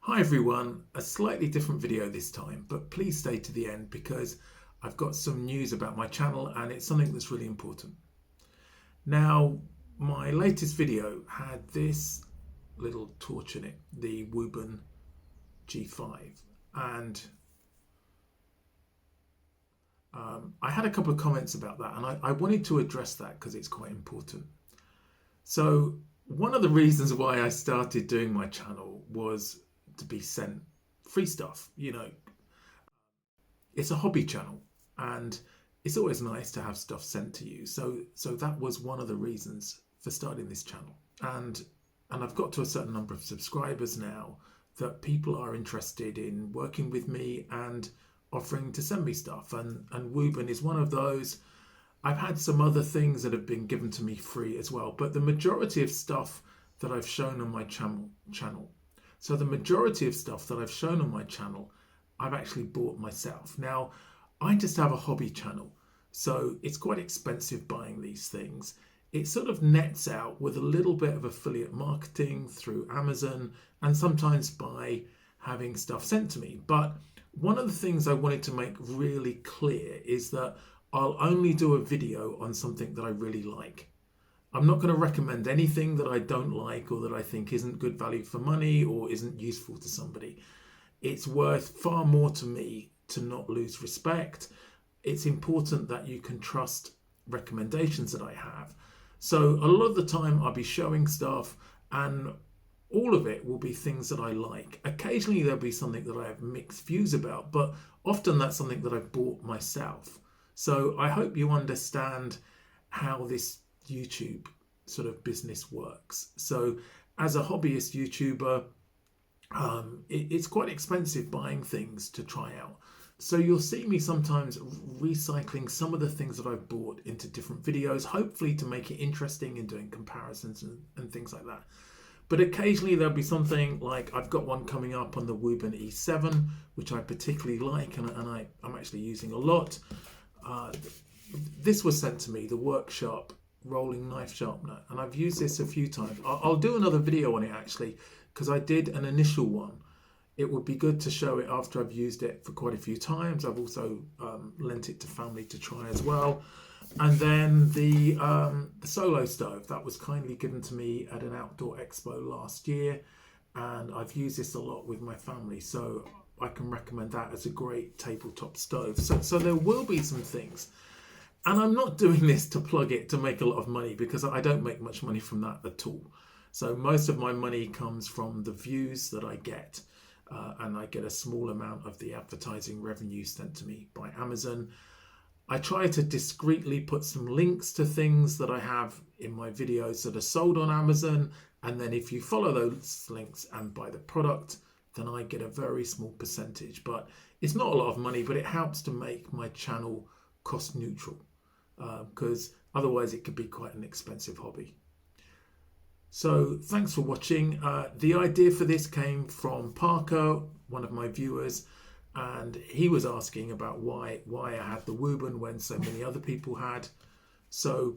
Hi everyone, a slightly different video this time, but please stay to the end because I've got some news about my channel and it's something that's really important. Now, my latest video had this little torch in it, the Wubun G5, and I had a couple of comments about that and I wanted to address that because it's quite important. So one of the reasons why I started doing my channel was to be sent free stuff. It's a hobby channel and it's always nice to have stuff sent to you. So that was one of the reasons for starting this channel. And I've got to a certain number of subscribers now that people are interested in working with me and offering to send me stuff. And Wubun is one of those. I've had some other things that have been given to me free as well, but the majority of stuff that I've shown on my channel. So the majority of stuff that I've shown on my channel, I've actually bought myself. Now, I just have a hobby channel, so it's quite expensive buying these things. It sort of nets out with a little bit of affiliate marketing through Amazon and sometimes by having stuff sent to me. But one of the things I wanted to make really clear is that I'll only do a video on something that I really like. I'm not going to recommend anything that I don't like or that I think isn't good value for money or isn't useful to somebody. It's worth far more to me to not lose respect. It's important that you can trust recommendations that I have. So a lot of the time I'll be showing stuff and all of it will be things that I like. Occasionally there'll be something that I have mixed views about, but often that's something that I've bought myself. So I hope you understand how this YouTube sort of business works. So as a hobbyist YouTuber, it's quite expensive buying things to try out. So you'll see me sometimes recycling some of the things that I've bought into different videos, hopefully to make it interesting and doing comparisons and things like that. But occasionally there'll be something like I've got one coming up on the Wubun E7, which I particularly like and I'm actually using a lot. This was sent to me, the Workshop rolling knife sharpener, and I've used this a few times. I'll do another video on it actually because I did an initial one. It would be good to show it after I've used it for quite a few times. I've also lent it to family to try as well. And then the Solo stove that was kindly given to me at an outdoor expo last year, and I've used this a lot with my family, so I can recommend that as a great tabletop stove. So there will be some things. And I'm not doing this to plug it to make a lot of money because I don't make much money from that at all. So most of my money comes from the views that I get, and I get a small amount of the advertising revenue sent to me by Amazon. I try to discreetly put some links to things that I have in my videos that are sold on Amazon, and then if you follow those links and buy the product, then I get a very small percentage. But it's not a lot of money, but it helps to make my channel cost neutral, because otherwise it could be quite an expensive hobby. So thanks for watching. The idea for this came from Parker, one of my viewers, and he was asking about why I had the Wubun when so many other people had. So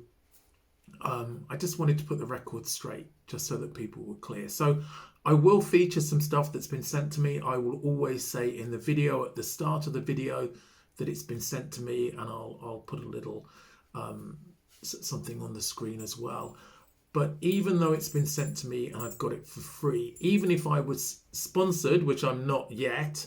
I just wanted to put the record straight just so that people were clear. So I will feature some stuff that's been sent to me. I will always say in the video at the start of the video that it's been sent to me, and I'll put a little something on the screen as well. But even though it's been sent to me and I've got it for free, even if I was sponsored, which I'm not yet,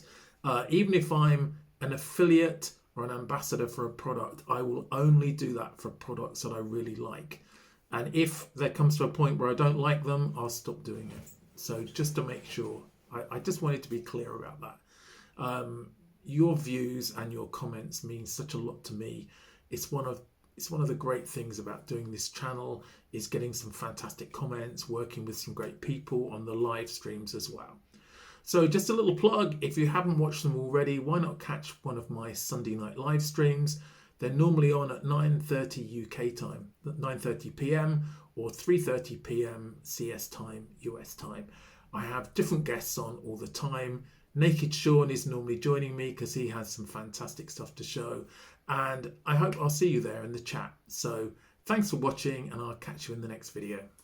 even if I'm an affiliate or an ambassador for a product, I will only do that for products that I really like. And if there comes to a point where I don't like them, I'll stop doing it. So just to make sure, I just wanted to be clear about that. Your views and your comments mean such a lot to me. It's one of the great things about doing this channel is getting some fantastic comments, working with some great people on the live streams as well. So just a little plug, if you haven't watched them already, why not catch one of my Sunday night live streams? They're normally on at 9:30 UK time, 9:30 PM or 3:30 PM CS time, US time. I have different guests on all the time. Naked Sean is normally joining me because he has some fantastic stuff to show. And I hope I'll see you there in the chat. So thanks for watching and I'll catch you in the next video.